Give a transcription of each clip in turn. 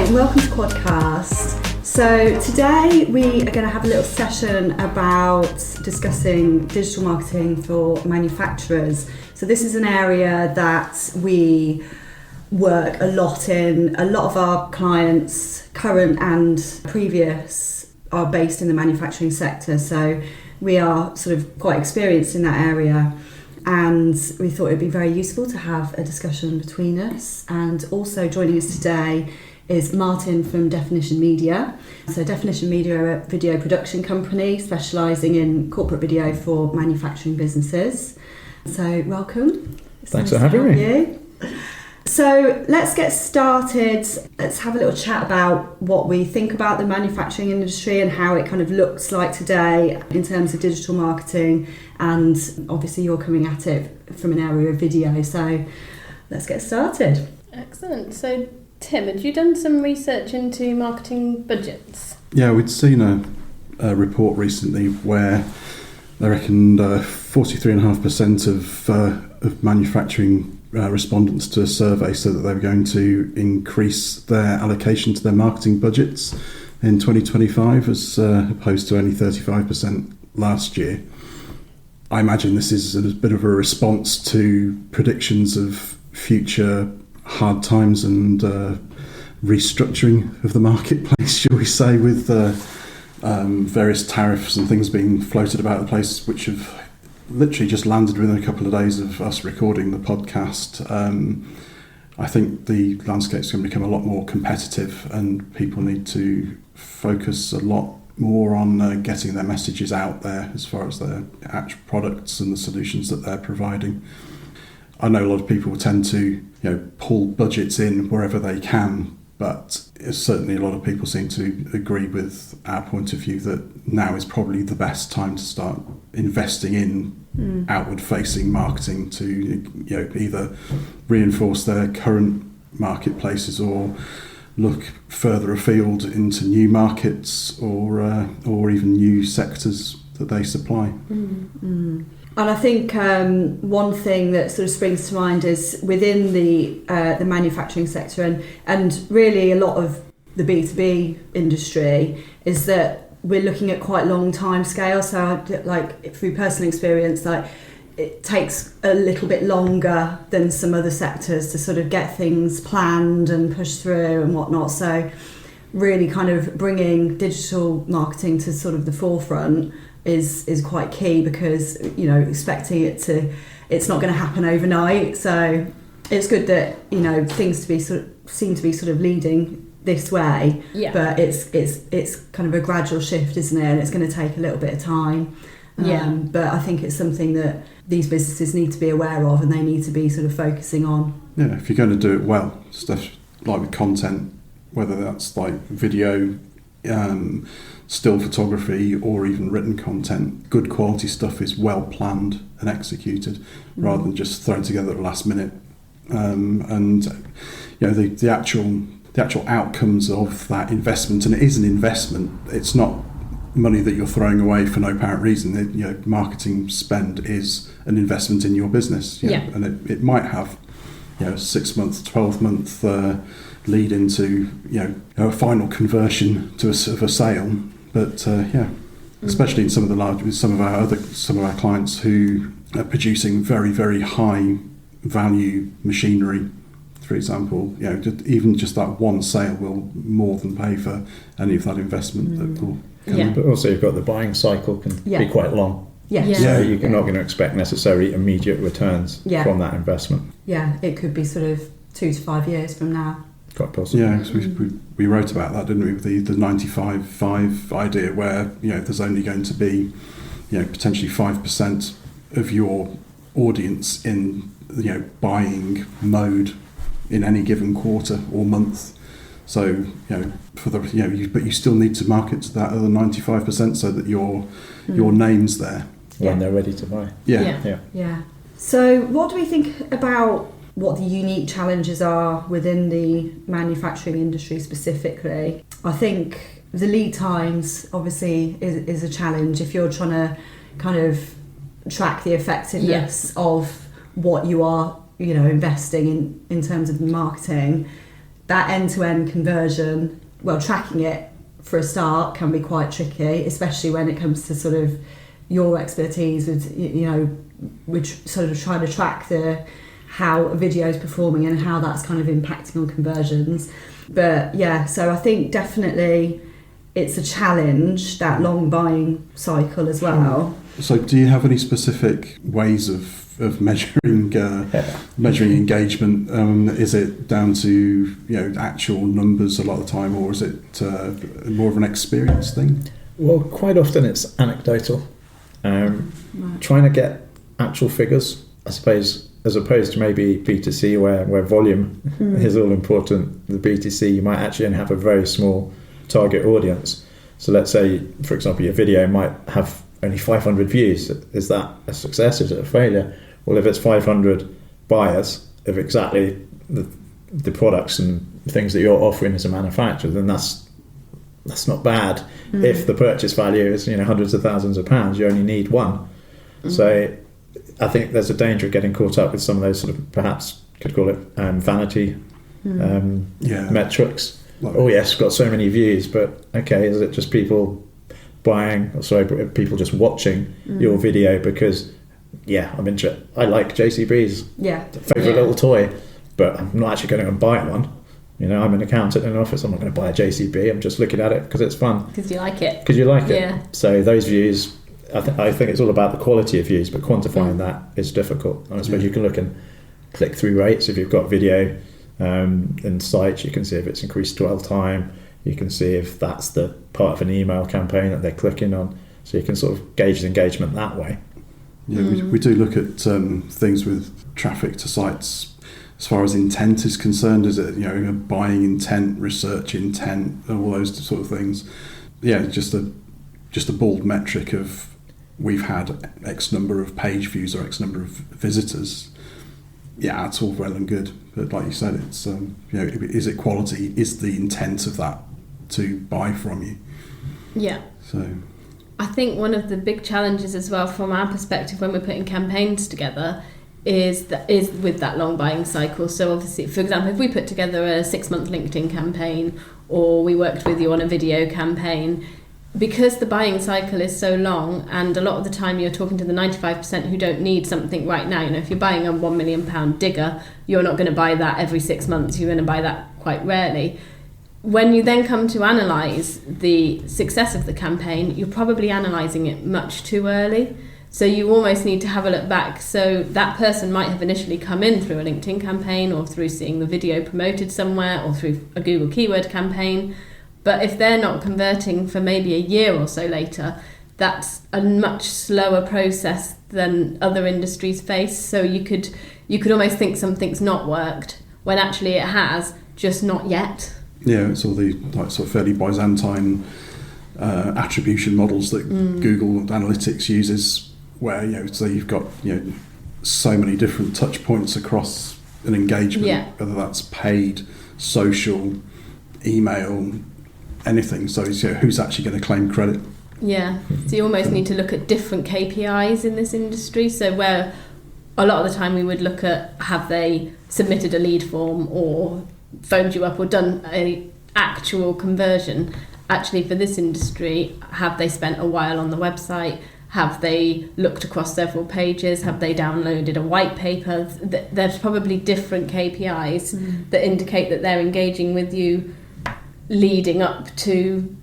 and welcome to Quadcast. So today we are going to have a little session about discussing digital marketing for manufacturers. So this is an area that we work a lot in. A lot of our clients, current and previous, are based in the manufacturing sector. So we are sort of quite experienced in that area. And we thought it would be very useful to have a discussion between us. And also joining us today is Martin from Definition Media. So Definition Media are a video production company specialising in corporate video for manufacturing businesses. So welcome. Thanks for having me. So let's get started. Let's have a little chat about what we think about the manufacturing industry and how it kind of looks like today in terms of digital marketing. And obviously you're coming at it from an area of video. So let's get started. Excellent. So Tim, had you done some research into marketing budgets? Yeah, we'd seen a report recently where they reckoned 43.5% of manufacturing respondents to a survey said that they were going to increase their allocation to their marketing budgets in 2025 as opposed to only 35% last year. I imagine this is a bit of a response to predictions of future hard times and restructuring of the marketplace, shall we say, with various tariffs and things being floated about the place, which have literally just landed within a couple of days of us recording the podcast. I think the landscape's going to become a lot more competitive and people need to focus a lot more on getting their messages out there as far as their actual products and the solutions that they're providing. I know a lot of people tend to, pull budgets in wherever they can, but certainly a lot of people seem to agree with our point of view that now is probably the best time to start investing in outward-facing marketing to, either reinforce their current marketplaces or look further afield into new markets or even new sectors that they supply. And I think one thing that sort of springs to mind is within the manufacturing sector and really a lot of the B2B industry is that we're looking at quite long time scale. So like through personal experience, like it takes a little bit longer than some other sectors to sort of get things planned and push through and whatnot. So really kind of bringing digital marketing to sort of the forefront is quite key because, expecting it's not going to happen overnight. So it's good that, things seem to be sort of leading this way, but it's kind of a gradual shift, isn't it? And it's going to take a little bit of time. But I think it's something that these businesses need to be aware of and they need to be sort of focusing on. Yeah, if you're going to do it well, stuff like with content, whether that's like video, still photography or even written content, good quality stuff is well planned and executed rather than just thrown together at the last minute. The actual outcomes of that investment, and it is an investment, it's not money that you're throwing away for no apparent reason. Marketing spend is an investment in your business, and it might have 6 month, 12 month lead into a final conversion to a sale. But especially in some of our clients who are producing very, very high value machinery, for example, even just that one sale will more than pay for any of that investment that will come in. But also you've got the buying cycle can be quite long. So you're not going to expect necessarily immediate returns from that investment. Yeah, it could be sort of 2 to 5 years from now. Quite possible. Yeah, because we wrote about that, didn't we, with the 95-5 idea where, there's only going to be, potentially 5% of your audience in, buying mode in any given quarter or month. So, but you still need to market to that other 95% so that your name's there. When they're ready to buy. Yeah. So what do we think about what the unique challenges are within the manufacturing industry specifically? I think the lead times obviously is a challenge if you're trying to kind of track the effectiveness of what you are investing in terms of marketing. that end-to-end conversion, well, tracking it for a start can be quite tricky, especially when it comes to sort of your expertise with, you know, which sort of trying to track how a video is performing and how that's kind of impacting on conversions. But yeah, so I think definitely it's a challenge, that long buying cycle as well. So do you have any specific ways of measuring engagement? Is it down to, you know, actual numbers a lot of the time, or is it more of an experience thing? Well, quite often it's anecdotal. Trying to get actual figures, I suppose, as opposed to maybe B2C where volume is all important. The B2C, you might actually only have a very small target audience. So let's say, for example, your video might have only 500 views. Is that a success? Is it a failure? Well, if it's 500 buyers of exactly the products and things that you're offering as a manufacturer, then that's not bad. If the purchase value is, you know, hundreds of thousands of pounds, you only need one. So I think there's a danger of getting caught up with some of those sort of, perhaps could call it vanity metrics. Oh yes, got so many views, but okay, is it just people people just watching your video because I'm interested, I like JCB's favourite little toy, but I'm not actually going to go and buy one. You know, I'm an accountant in an office, I'm not going to buy a JCB, I'm just looking at it because it's fun. Because you like it. Yeah. So those views, I think it's all about the quality of views, but quantifying that is difficult. And I suppose you can look in click-through rates. If you've got video in sites, you can see if it's increased dwell time. You can see if that's the part of an email campaign that they're clicking on. So you can sort of gauge the engagement that way. Yeah, we do look at things with traffic to sites. As far as intent is concerned, is it, you know, buying intent, research intent, all those sort of things? Yeah, just a bald metric of we've had X number of page views or X number of visitors. Yeah, it's all well and good, but like you said, it's you know, is it quality? Is the intent of that to buy from you? Yeah. So I think one of the big challenges as well from our perspective when we're putting campaigns together is with that long buying cycle. So obviously, for example, if we put together a 6-month LinkedIn campaign, or we worked with you on a video campaign, because the buying cycle is so long, and a lot of the time you're talking to the 95% who don't need something right now. You know, if you're buying a £1 million digger, you're not going to buy that every 6 months. You're going to buy that quite rarely. When you then come to analyse the success of the campaign, you're probably analysing it much too early. So you almost need to have a look back. So that person might have initially come in through a LinkedIn campaign, or through seeing the video promoted somewhere, or through a Google keyword campaign. But if they're not converting for maybe a year or so later, that's a much slower process than other industries face. So you could almost think something's not worked when actually it has, just not yet. Yeah, it's all the sort of fairly Byzantine attribution models that Google Analytics uses, where, you know, so you've got, you know, so many different touch points across an engagement, whether that's paid, social, email, anything. So, you know, who's actually going to claim credit? Yeah, so you almost need to look at different KPIs in this industry. So where a lot of the time we would look at, have they submitted a lead form or phoned you up or done a actual conversion? Actually, for this industry, have they spent a while on the website? Have they looked across several pages? Have they downloaded a white paper? There's probably different KPIs that indicate that they're engaging with you, leading up to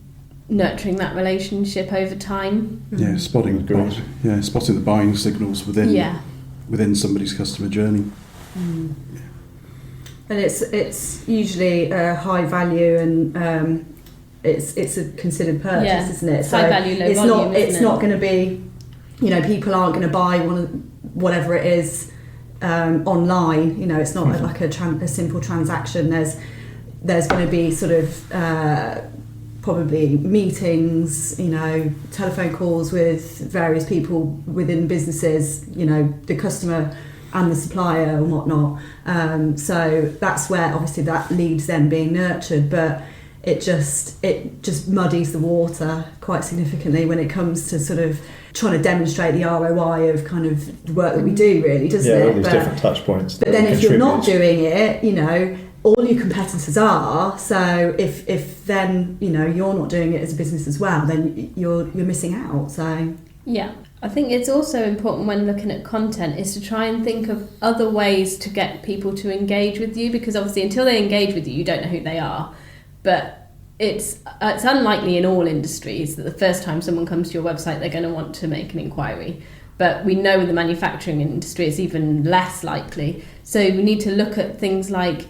nurturing that relationship over time. Yeah, spotting the buying signals within somebody's customer journey. And it's usually a high value, and it's a considered purchase, isn't it? So high value, low volume. It's not going to be, you know, people aren't going to buy whatever it is online. You know, it's not like a simple transaction. There's going to be sort of probably meetings, you know, telephone calls with various people within businesses, you know, the customer and the supplier and whatnot. So that's where obviously that lead's then being nurtured, but it just muddies the water quite significantly when it comes to sort of trying to demonstrate the ROI of kind of the work that we do, really, doesn't it? All these different touch points. But then if you're not doing it, you know, all your competitors are. So if then you're not doing it as a business as well, then you're missing out. So yeah, I think it's also important when looking at content is to try and think of other ways to get people to engage with you, because obviously until they engage with you, you don't know who they are. But it's unlikely in all industries that the first time someone comes to your website, they're going to want to make an inquiry. But we know in the manufacturing industry it's even less likely. So we need to look at things like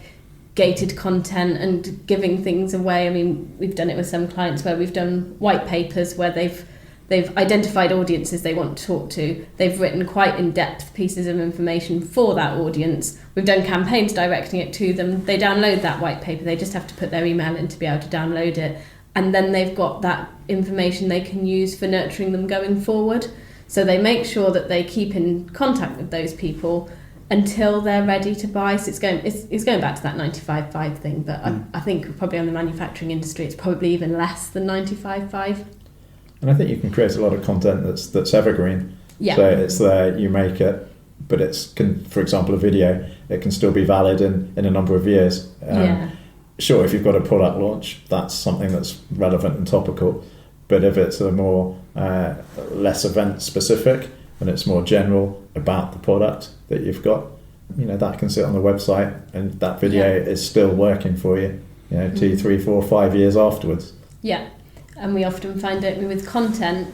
gated content and giving things away. I mean, we've done it with some clients where we've done white papers where they've identified audiences they want to talk to. They've written quite in-depth pieces of information for that audience. We've done campaigns directing it to them. They download that white paper. They just have to put their email in to be able to download it. And then they've got that information they can use for nurturing them going forward. So they make sure that they keep in contact with those people until they're ready to buy. So it's going back to that 95/5 thing, but I think probably on the manufacturing industry it's probably even less than 95/5. And I think you can create a lot of content that's evergreen. Yeah. So it's there, you make it, but for example, a video, it can still be valid in a number of years. Sure, if you've got a product launch, that's something that's relevant and topical. But if it's a more less event specific and it's more general about the product that you've got, that can sit on the website and that video is still working for you, 2, 3, 4, 5 years afterwards. Yeah, and we often find it with content,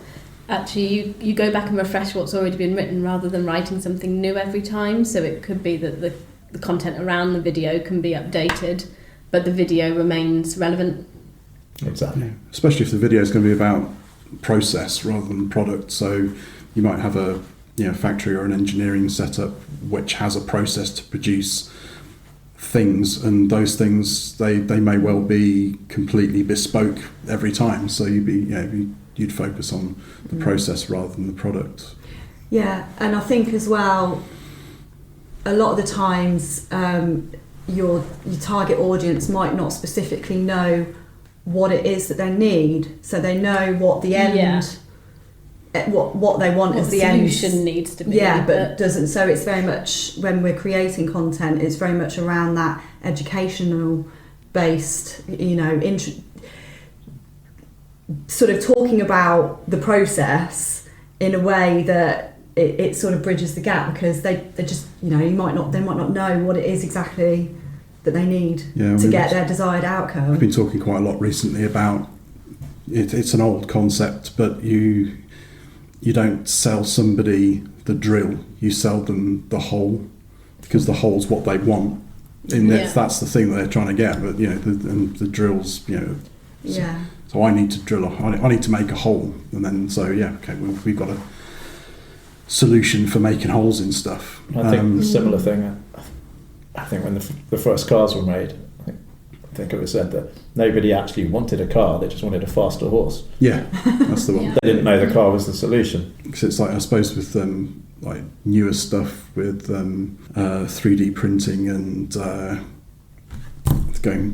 actually you go back and refresh what's already been written rather than writing something new every time. So it could be that the content around the video can be updated, but the video remains relevant. Exactly. Yeah. Especially if the video is going to be about process rather than product. So you might have a factory or an engineering setup which has a process to produce things, and those things they may well be completely bespoke every time. So you'd focus on the process rather than the product. Yeah, and I think as well, a lot of the times your target audience might not specifically know what it is that they need, so they know what the end, what they want as the solution end needs to be. Yeah, but doesn't. So it's very much, when we're creating content, it's very much around that educational based, sort of talking about the process in a way that it sort of bridges the gap, because they just they might not know what it is exactly that they need to get their desired outcome. I've been talking quite a lot recently about it. It's an old concept, but you don't sell somebody the drill, you sell them the hole, because the hole's what they want. That's the thing that they're trying to get. But the drills, So I need to drill I need to make a hole, and then we've got a solution for making holes in stuff. I think a similar thing. I think when the first cars were made, I think it was said that nobody actually wanted a car; they just wanted a faster horse. Yeah, that's the one. They didn't know the car was the solution. Because it's like, I suppose, with like newer stuff with 3D printing and trying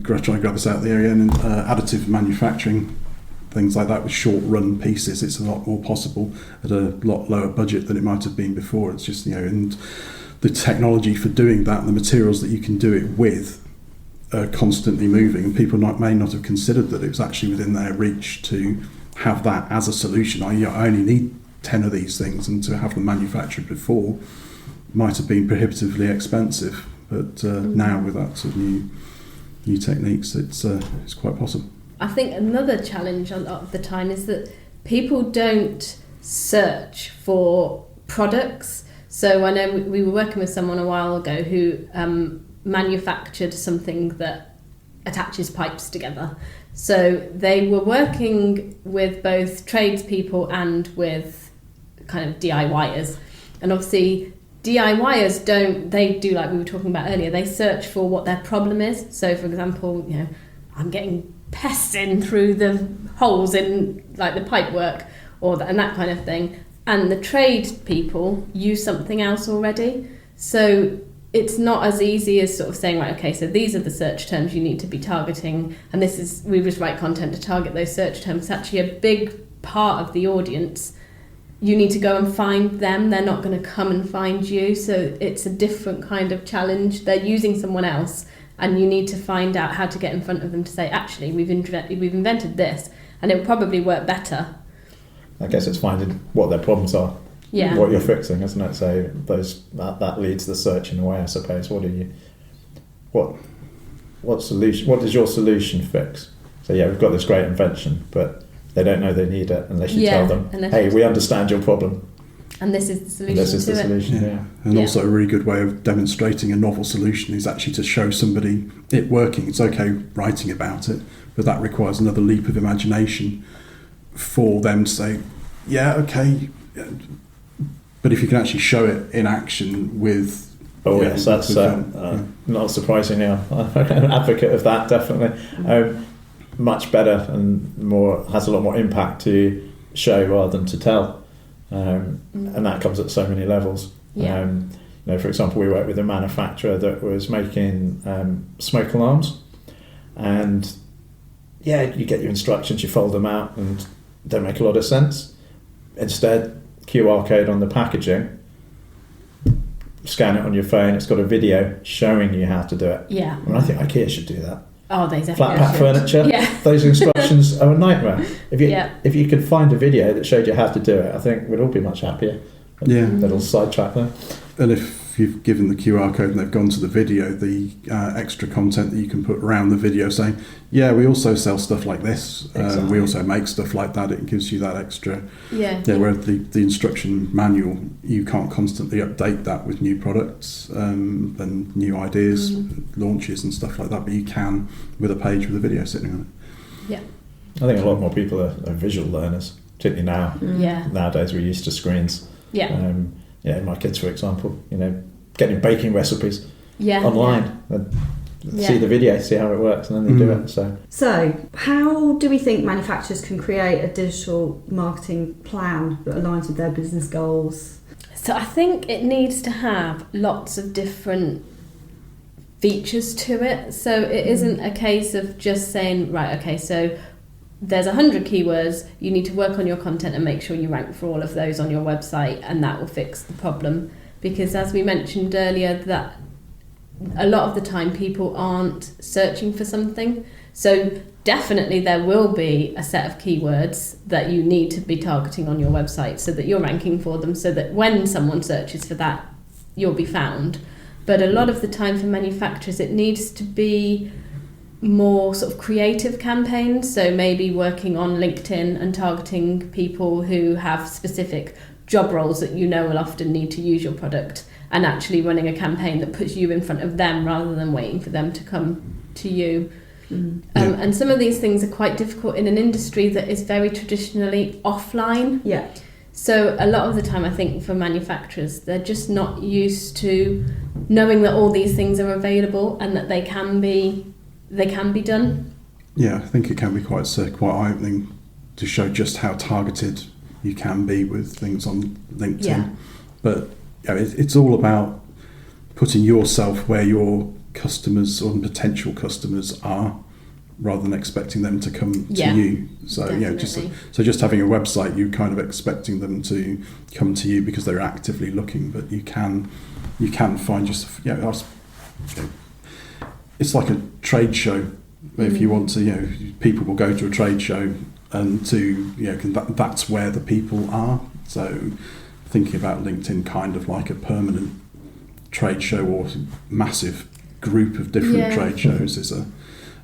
to grab this out of the area, and additive manufacturing, things like that with short run pieces, it's a lot more possible at a lot lower budget than it might have been before. It's just and the technology for doing that and the materials that you can do it with are constantly moving, and people may not have considered that it was actually within their reach to have that as a solution. I only need 10 of these things, and to have them manufactured before might have been prohibitively expensive, but now with that sort of new techniques, it's quite possible. I think another challenge a lot of the time is that people don't search for products. So I know we were working with someone a while ago who manufactured something that attaches pipes together. So they were working with both tradespeople and with kind of DIYers. And obviously DIYers they do like we were talking about earlier, they search for what their problem is. So for example, I'm getting pests in through the holes in like the pipe work and that kind of thing. And the trade people use something else already. So it's not as easy as sort of saying, right, okay, so these are the search terms you need to be targeting, and we just write content to target those search terms. It's actually a big part of the audience. You need to go and find them. They're not going to come and find you. So it's a different kind of challenge. They're using someone else, and you need to find out how to get in front of them to say, actually, we've invented this, and it will probably work better. I guess it's finding what their problems are, Yeah. what you're fixing, isn't it? So that leads the search in a way, I suppose. What solution? What does your solution fix? So we've got this great invention, but they don't know they need it unless you tell them, hey, we understand your problem. And this is the solution. This is the solution. Yeah. And also a really good way of demonstrating a novel solution is actually to show somebody it working. It's okay writing about it, but that requires another leap of imagination for them to say, yeah, okay. But if you can actually show it in action with... Oh yes, that's not surprisingly, I'm an advocate of that, definitely. Much better and has a lot more impact to show rather than to tell. And that comes at so many levels. Yeah. For example, we worked with a manufacturer that was making smoke alarms, and you get your instructions, you fold them out, and they don't make a lot of sense. Instead, QR code on the packaging, scan it on your phone, it's got a video showing you how to do it. Yeah. And I think IKEA should do that. Oh, they definitely Flat pack furniture. Yeah. Those instructions are a nightmare. Yeah. If you could find a video that showed you how to do it, I think we'd all be much happier. Yeah. That'll sidetrack them. And if you've given the QR code and they've gone to the video, the extra content that you can put around the video saying, we also sell stuff like this. Exactly. We also make stuff like that. It gives you that extra. Yeah. Where the instruction manual, you can't constantly update that with new products and new ideas, launches and stuff like that, but you can with a page with a video sitting on it. Yeah. I think a lot more people are visual learners, particularly now. Yeah. Nowadays we're used to screens. Yeah. My kids, for example, getting baking recipes online. See the video, see how it works, and then they do it. So, how do we think manufacturers can create a digital marketing plan that aligns with their business goals? So I think it needs to have lots of different features to it. So it isn't a case of just saying, right, okay, so there's 100 keywords, you need to work on your content and make sure you rank for all of those on your website, and that will fix the problem. Because as we mentioned earlier, that a lot of the time people aren't searching for something. So definitely there will be a set of keywords that you need to be targeting on your website so that you're ranking for them, so that when someone searches for that, you'll be found. But a lot of the time for manufacturers, it needs to be more sort of creative campaigns. So maybe working on LinkedIn and targeting people who have specific job roles that will often need to use your product, and actually running a campaign that puts you in front of them rather than waiting for them to come to you. And some of these things are quite difficult in an industry that is very traditionally offline. Yeah. So a lot of the time I think for manufacturers, they're just not used to knowing that all these things are available and that they can be done. Yeah, I think it can be quite eye-opening to show just how targeted you can be with things on LinkedIn. Yeah. But it's all about putting yourself where your customers or potential customers are, rather than expecting them to come to you. So just having a website, you're kind of expecting them to come to you because they're actively looking. But you can find it's like a trade show. If you want to, people will go to a trade show, and that's where the people are. So thinking about LinkedIn kind of like a permanent trade show or massive group of different trade shows is a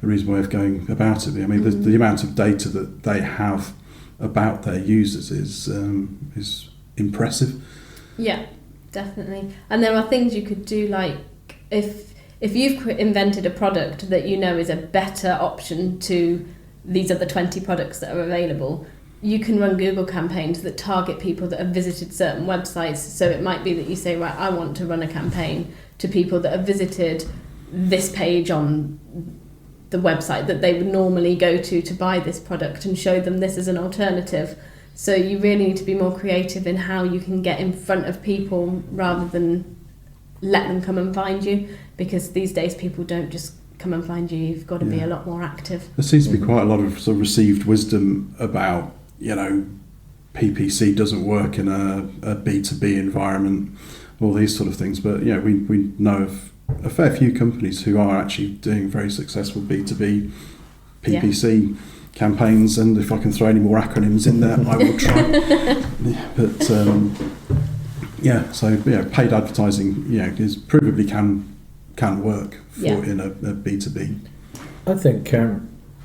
reasonable way of going about it. I mean, the amount of data that they have about their users is impressive. Yeah, definitely. And there are things you could do, like if you've invented a product that is a better option to these other 20 products that are available, you can run Google campaigns that target people that have visited certain websites. So it might be that you say, right, I want to run a campaign to people that have visited this page on the website that they would normally go to buy this product, and show them this as an alternative. So you really need to be more creative in how you can get in front of people rather than let them come and find you, because these days people don't just come and find you. You've got to be a lot more active. There seems to be quite a lot of sort of received wisdom about, PPC doesn't work in a B2B environment, all these sort of things. But we know of a fair few companies who are actually doing very successful B2B PPC campaigns, and if I can throw any more acronyms in there, I will try. But paid advertising, is provably can work in a B2B. I think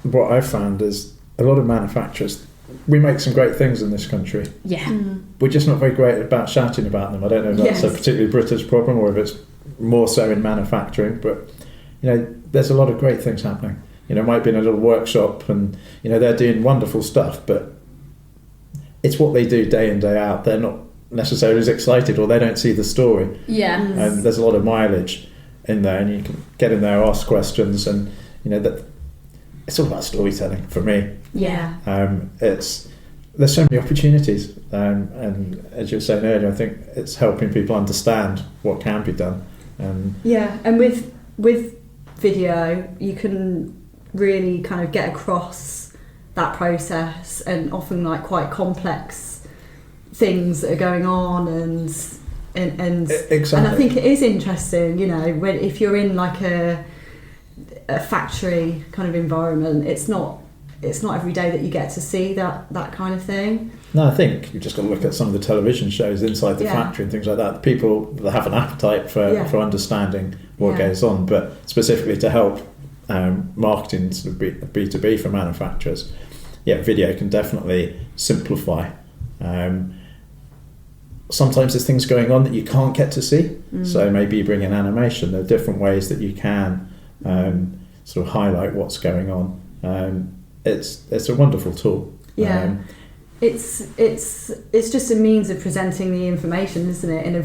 what I've found is a lot of manufacturers, we make some great things in this country. Yeah. We're just not very great about shouting about them. I don't know if that's a particularly British problem or if it's more so in manufacturing, but there's a lot of great things happening. It might be in a little workshop and they're doing wonderful stuff, but it's what they do day in, day out. They're not necessarily as excited, or they don't see the story. And there's a lot of mileage in there, and you can get in there, ask questions, and that it's all about storytelling for me. There's so many opportunities, and as you were saying earlier, I think it's helping people understand what can be done. And with video, you can really kind of get across that process, and often like quite complex things that are going on, and exactly. And I think it is interesting, when if you're in like a factory kind of environment, it's not every day that you get to see that kind of thing. No, I think you've just got to look at some of the television shows inside the factory and things like that. People that have an appetite for understanding what goes on, but specifically to help marketing sort of B2B for manufacturers, video can definitely simplify. Sometimes there's things going on that you can't get to see, so maybe you bring in animation. There are different ways that you can sort of highlight what's going on. It's a wonderful tool. It's just a means of presenting the information, isn't it, in a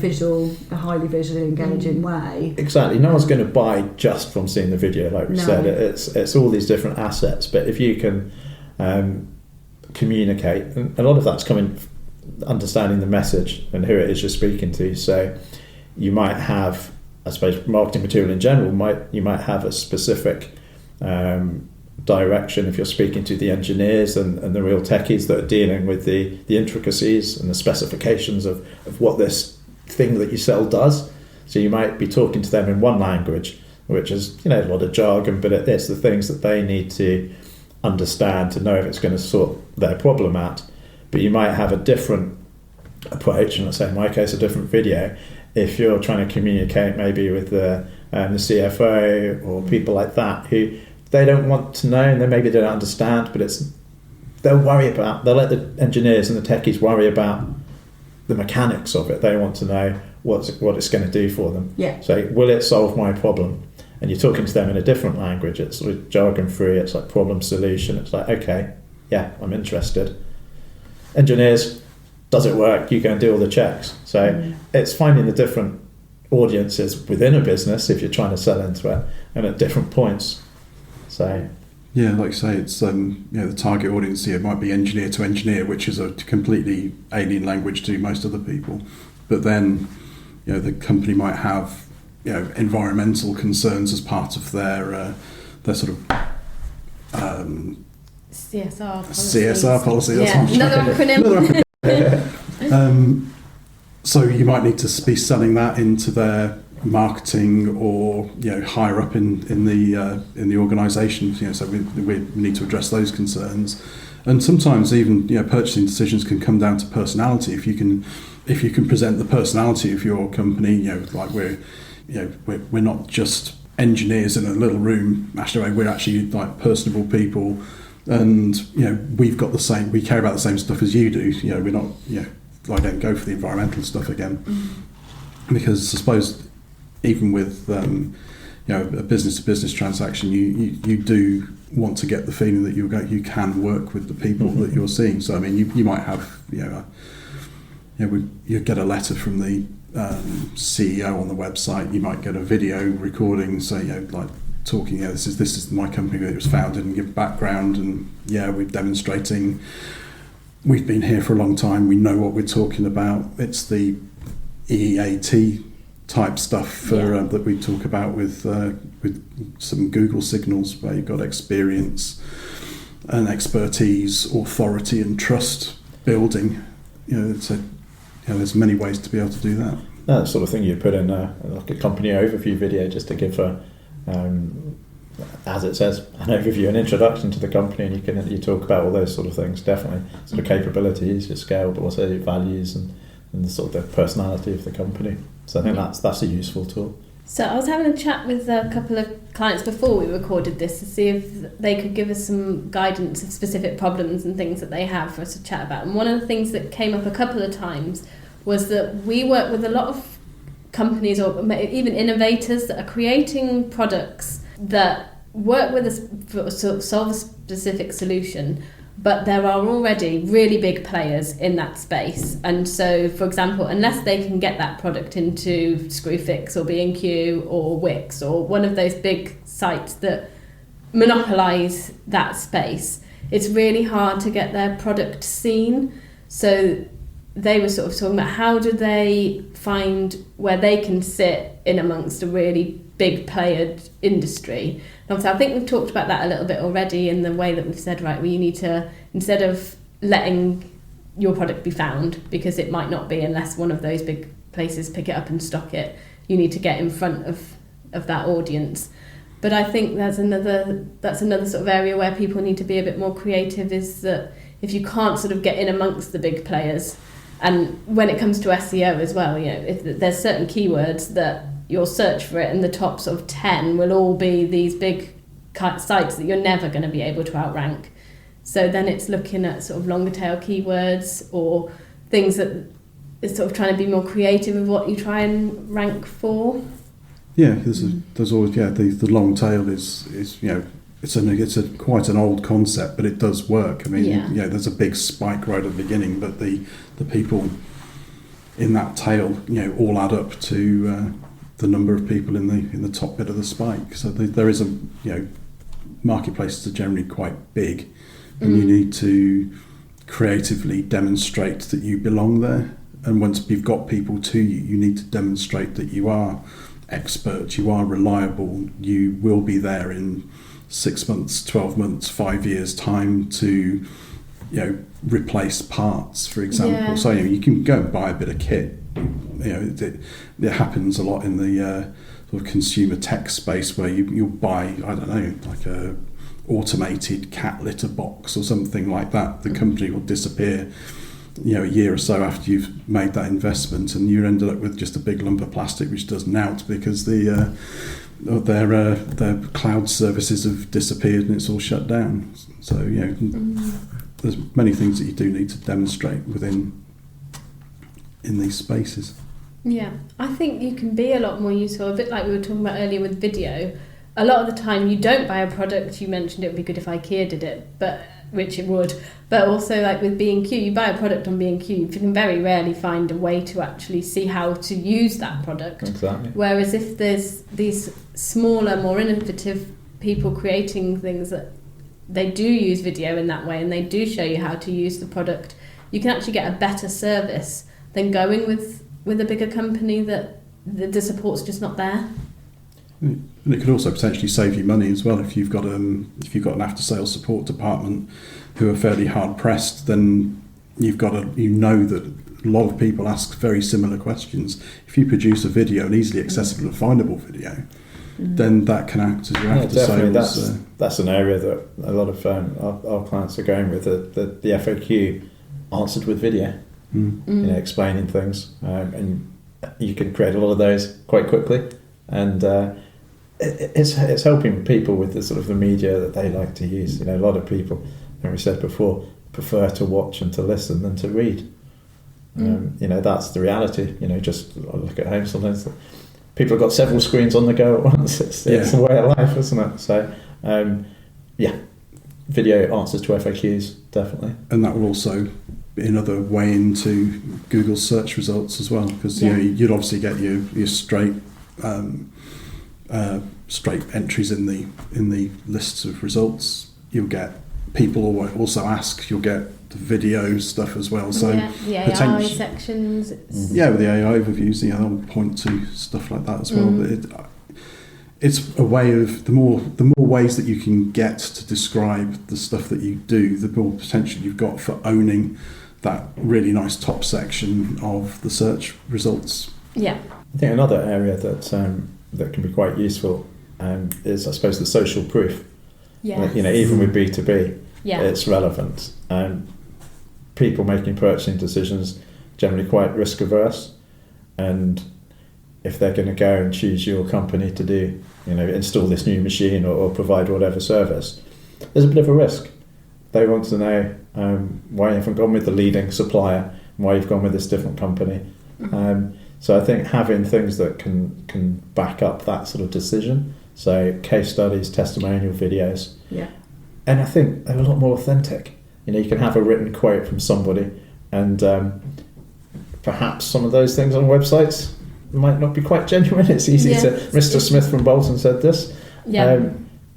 highly visually engaging way. Exactly. No one's going to buy just from seeing the video, like we said. It's all these different assets, but if you can communicate, and a lot of that's coming understanding the message and who it is you're speaking to. So you might have, I suppose, marketing material in general, you might have a specific direction if you're speaking to the engineers and the real techies that are dealing with the intricacies and the specifications of what this thing that you sell does. So you might be talking to them in one language, which is a lot of jargon, but it's the things that they need to understand to know if it's going to sort their problem out. But you might have a different approach, and let's say in my case a different video, if you're trying to communicate maybe with the CFO or people like that who they don't want to know, and then maybe they don't understand, but they'll let the engineers and the techies worry about the mechanics of it. They want to know what it's going to do for them. So will it solve my problem? And you're talking to them in a different language. It's sort of jargon free. It's like problem solution. It's like, okay, I'm interested. Engineers, does it work? You go and do all the checks. So it's finding the different audiences within a business if you're trying to sell into it, and at different points. So like you say, it's the target audience here might be engineer to engineer, which is a completely alien language to most other people. But then the company might have environmental concerns as part of their sort of CSR policy. That's another acronym. So you might need to be selling that into their marketing or higher up in the organisation. So we need to address those concerns, and sometimes even purchasing decisions can come down to personality. If you can present the personality of your company, like we're not just engineers in a little room mashing away. We're actually like personable people. And we care about the same stuff as you do. We're not. I don't go for the environmental stuff again, because I suppose even with a business-to-business transaction, you do want to get the feeling that you can work with the people that you're seeing. So I mean, you might have you get a letter from the CEO on the website. You might get a video recording, talking, this is my company that was founded, and give background, and we're demonstrating we've been here for a long time, we know what we're talking about. It's the EAT type stuff that we talk about with some Google signals, where you've got experience and expertise, authority and trust building. There's many ways to be able to do that. That sort of thing you'd put in like a company overview video just to give as it says, an overview, an introduction to the company, and you talk about all those sort of things. Definitely, sort of capabilities, your scale, but also your values and the sort of the personality of the company. So I think that's a useful tool. So I was having a chat with a couple of clients before we recorded this to see if they could give us some guidance of specific problems and things that they have for us to chat about. And one of the things that came up a couple of times was that we work with a lot of companies or even innovators that are creating products that work with us to solve a specific solution, but there are already really big players in that space. And so, for example, unless they can get that product into Screwfix or B&Q or Wix or one of those big sites that monopolise that space, it's really hard to get their product seen. So they were sort of talking about how do they find where they can sit in amongst a really big playered industry. And obviously, I think we've talked about that a little bit already in the way that we've said, right, well, you need to, instead of letting your product be found, because it might not be unless one of those big places pick it up and stock it, you need to get in front of that audience. But I think that's another sort of area where people need to be a bit more creative, is that if you can't sort of get in amongst the big players, and when it comes to SEO as well, if there's certain keywords that you'll search for it and the top sort of 10 will all be these big sites that you're never going to be able to outrank. So then it's looking at sort of longer tail keywords or things that is sort of trying to be more creative with what you try and rank for. Yeah, there's always the long tail is it's quite an old concept, but it does work. I mean, there's a big spike right at the beginning, but the people in that tail, all add up to the number of people in the top bit of the spike. So there is marketplaces are generally quite big, and you need to creatively demonstrate that you belong there. And once you've got people to you, you need to demonstrate that you are expert, you are reliable, you will be there in 6 months, 12 months, 5 years time to replace parts, for example. Yeah. So you can go and buy a bit of kit. It happens a lot in the sort of consumer tech space where you'll buy, I don't know, like a automated cat litter box or something like that. The company will disappear a year or so after you've made that investment, and you ended up with just a big lump of plastic which doesn't out because their cloud services have disappeared and it's all shut down. So there's many things that you do need to demonstrate in these spaces. Yeah, I think you can be a lot more useful, a bit like we were talking about earlier with video. A lot of the time you don't buy a product, you mentioned it would be good if IKEA did it, which it would, but also like with B&Q, you buy a product on B&Q, you can very rarely find a way to actually see how to use that product. Exactly. Whereas if there's these smaller, more innovative people creating things that they do use video in that way and they do show you how to use the product, you can actually get a better service than going with a bigger company that the support's just not there. And it could also potentially save you money as well if you've got an after sales support department who are fairly hard pressed. Then that a lot of people ask very similar questions. If you produce a video, an easily accessible and findable video, then that can act as your after sales. That's an area that a lot of our clients are going with. The FAQ answered with video, explaining things, and you can create a lot of those quite quickly, and it's helping people with the sort of the media that they like to use. A lot of people, like we said before, prefer to watch and to listen than to read. That's the reality. Just look at home sometimes. People have got several screens on the go at once. It's the way of life, isn't it? So, video answers to FAQs, definitely. And that will also be another way into Google search results as well, because you'd obviously get your straight entries in the lists of results. You'll get people also ask. You'll get the video stuff as well. So the AI sections. With the AI overviews, they'll point to stuff like that as well. But it's a way of the more ways that you can get to describe the stuff that you do, the more potential you've got for owning that really nice top section of the search results Yeah. I think another area that can be quite useful is, I suppose, the social proof. Yeah. You know, even with B2B, Yeah. it's relevant. People making purchasing decisions generally quite risk averse, and if they're going to go and choose your company to do, you know, install this new machine or provide whatever service, there's a bit of a risk. They want to know why you haven't gone with the leading supplier, why you've gone with this different company. So I think having things that can back up that sort of decision, so case studies, testimonial videos, and I think they're a lot more authentic. You know, you can have a written quote from somebody, and perhaps some of those things on websites might not be quite genuine. It's easy to, Mr. Smith from Bolton said this.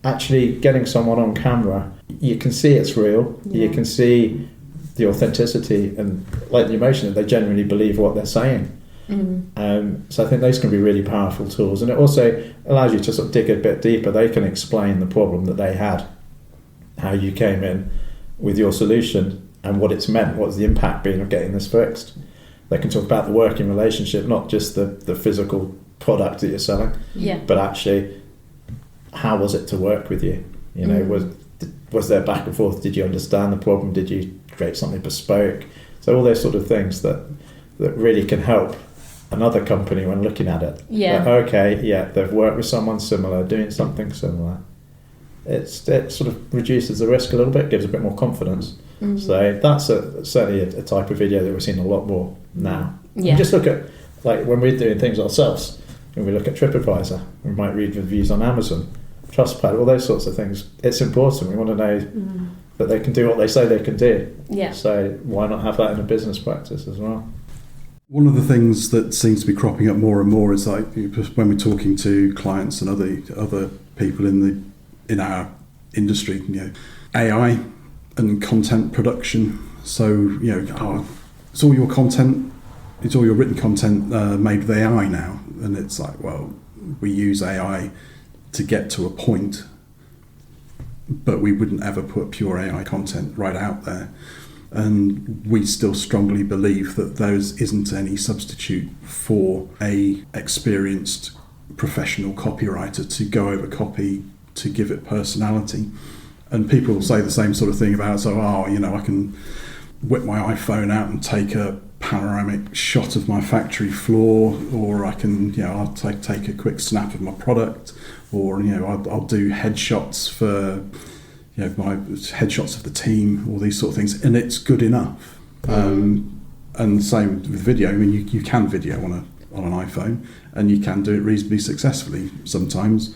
Actually getting someone on camera, you can see it's real, you can see the authenticity and like the emotion that they genuinely believe what they're saying. So I think those can be really powerful tools, and it also allows you to sort of dig a bit deeper. They can explain the problem that they had, how you came in with your solution and what it's meant, what's the impact been of getting this fixed. They can talk about the working relationship, not just the physical product that you're selling, but actually how was it to work with you? You know, was there back and forth? Did you understand the problem? Did you create something bespoke? So all those sort of things that really can help another company when looking at it. They've worked with someone similar, doing something similar. It sort of reduces the risk a little bit, gives a bit more confidence. So that's certainly a type of video that we're seeing a lot more now. You just look at, like, when we're doing things ourselves, when we look at TripAdvisor, we might read reviews on Amazon, Trustpilot, all those sorts of things. It's important. We want to know that they can do what they say they can do. So why not have that in a business practice as well? One of the things that seems to be cropping up more and more is, like, when we're talking to clients and other people in our industry, you know, AI and content production. So, you know, it's all your content, it's all your written content made with AI now, and it's like, well, we use AI to get to a point, but we wouldn't ever put pure AI content right out there. And we still strongly believe that there isn't any substitute for a experienced professional copywriter to go over copy, to give it personality. And people will say the same sort of thing about, you know, I can whip my iPhone out and take a panoramic shot of my factory floor, or I can, you know, I'll take a quick snap of my product, or, you know, I'll do headshots for, you know, my headshots of the team, all these sort of things, and it's good enough. And same with video. I mean, you can video on an iPhone, and you can do it reasonably successfully sometimes.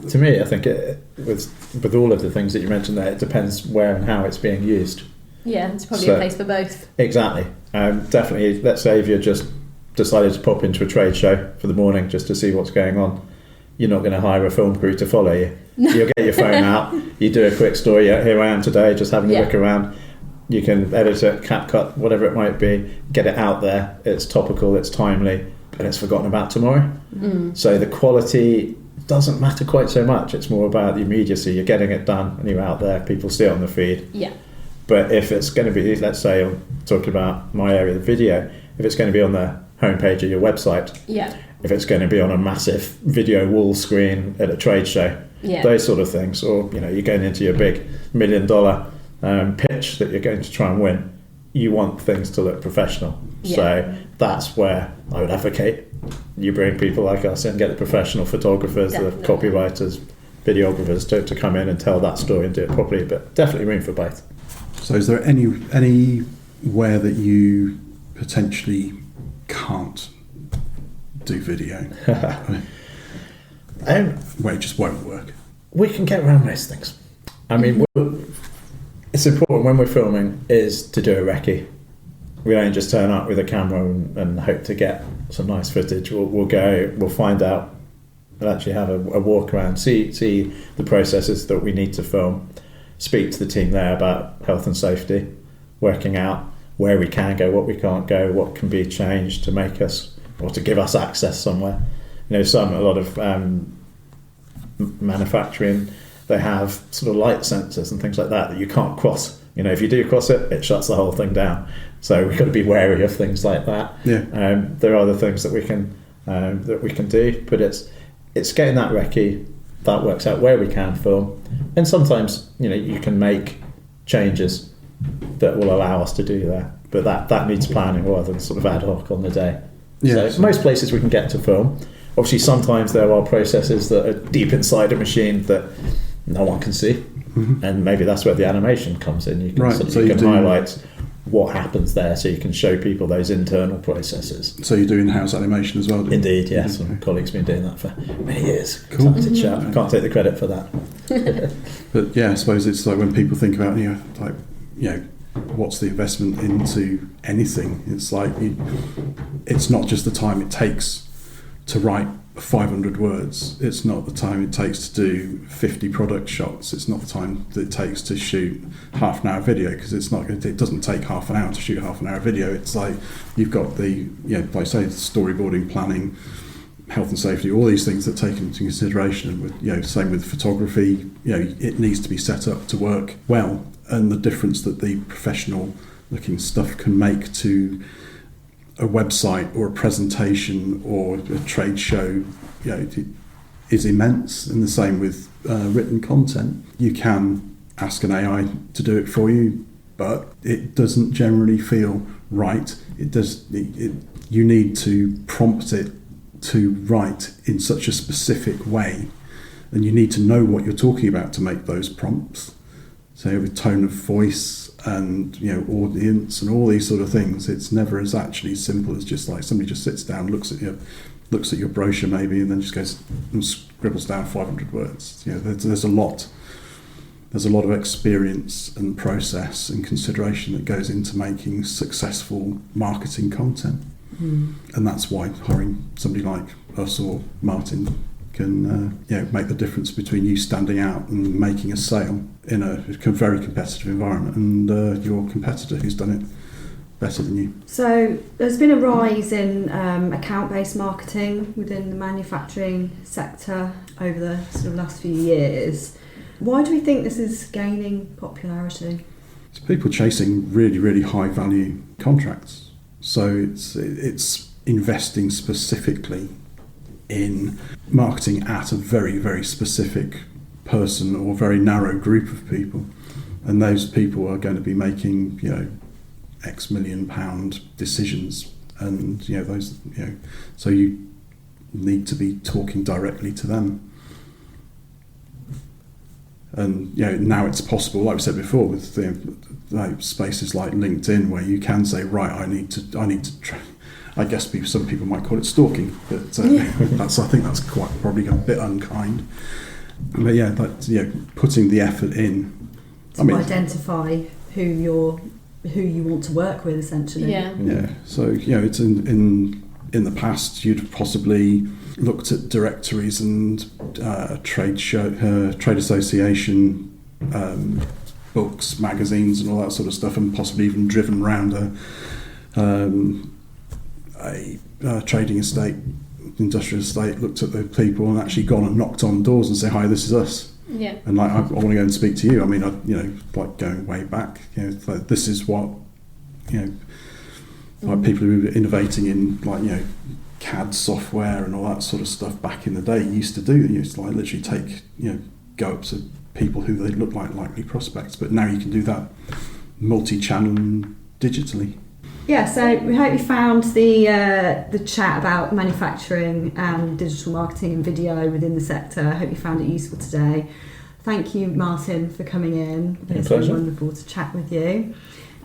To me, I think with all of the things that you mentioned there, it depends where and how it's being used. Yeah, it's probably a place for both. Exactly. Definitely, let's say if you're just decided to pop into a trade show for the morning just to see what's going on, you're not going to hire a film crew to follow you. You'll get your phone out, you do a quick story, here I am today, just having a look around. You can edit it, CapCut, whatever it might be, get it out there, it's topical, it's timely, and it's forgotten about tomorrow. So the quality doesn't matter quite so much, it's more about the immediacy. You're getting it done and you're out there, people see it on the feed. But if it's going to be, let's say I'm talking about my area, the video, if it's going to be on the homepage of your website, if it's going to be on a massive video wall screen at a trade show, those sort of things, or, you know, you're going into your big $1 million pitch that you're going to try and win, you want things to look professional. So that's where I would advocate you bring people like us in, get the professional photographers, the copywriters, videographers to come in and tell that story and do it properly, but definitely room for both. So is there anywhere that you potentially can't do video? Where it just won't work? We can get around most things. I mean, it's important when we're filming is to do a recce. We don't just turn up with a camera and hope to get some nice footage. We'll go, we'll find out, we'll actually have a walk around, see the processes that we need to film, speak to the team there about health and safety, working out where we can go, what we can't go, what can be changed to make us, or to give us access somewhere. You know, a lot of manufacturing, they have sort of light sensors and things like that you can't cross. You know, if you do cross it, it shuts the whole thing down. So we've got to be wary of things like that. Yeah. There are other things that we can do, but it's getting that recce that works out where we can film, and sometimes you can make changes that will allow us to do that. But that needs planning rather than sort of ad hoc on the day. Yeah, so most places we can get to film. Obviously, sometimes there are processes that are deep inside a machine that no one can see, and maybe that's where the animation comes in. You can, you can highlight what happens there, so you can show people those internal processes. So you do in-house animation as well, do you? Indeed, yes. My colleague's been doing that for many years. Cool. I can't take the credit for that. But yeah, I suppose it's like when people think about what's the investment into anything? It's like it's not just the time it takes to write 500 words. It's not the time it takes to do 50 product shots. It's not the time that it takes to shoot half an hour video, because it doesn't take half an hour to shoot half an hour video. It's like you've got the like I say, storyboarding, planning, health and safety, all these things that take into consideration. And with same with photography, it needs to be set up to work well. And the difference that the professional looking stuff can make to a website or a presentation or a trade show, is immense. And the same with written content. You can ask an AI to do it for you, but it doesn't generally feel right. You need to prompt it to write in such a specific way, and you need to know what you're talking about to make those prompts. So with tone of voice and audience and all these sort of things, it's never as actually simple as just like somebody just sits down, looks at your brochure maybe, and then just goes and scribbles down 500 words. There's a lot of experience and process and consideration that goes into making successful marketing content, and that's why hiring somebody like us or Martin can make the difference between you standing out and making a sale in a very competitive environment and your competitor who's done it better than you. So there's been a rise in account-based marketing within the manufacturing sector over the sort of last few years. Why do we think this is gaining popularity? It's people chasing really, really high value contracts. So it's investing specifically in marketing at a very, very specific person or very narrow group of people, and those people are going to be making X £1 million decisions, and so you need to be talking directly to them. And now it's possible, like we said before, with spaces like LinkedIn, where you can say, right, I need to try. I guess some people might call it stalking, but I think that's quite probably a bit unkind. But putting the effort in to identify who you want to work with, essentially. Yeah. So it's in the past you'd possibly looked at directories and trade association books, magazines, and all that sort of stuff, and possibly even driven round a trading estate, industrial estate, looked at the people and actually gone and knocked on doors and say, hi, this is us. Yeah. And I want to go and speak to you. I mean, like going way back, this is what, like people who were innovating in CAD software and all that sort of stuff back in the day used to do. You used to literally go up to people who they look like likely prospects, but now you can do that multi-channel and digitally. Yeah, so we hope you found the chat about manufacturing and digital marketing and video within the sector. I hope you found it useful today. Thank you, Martin, for coming in. It's been wonderful to chat with you.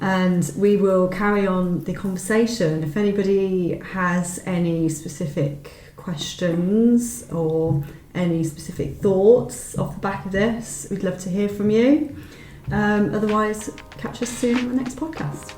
And we will carry on the conversation. If anybody has any specific questions or any specific thoughts off the back of this, we'd love to hear from you. Otherwise, catch us soon on the next podcast.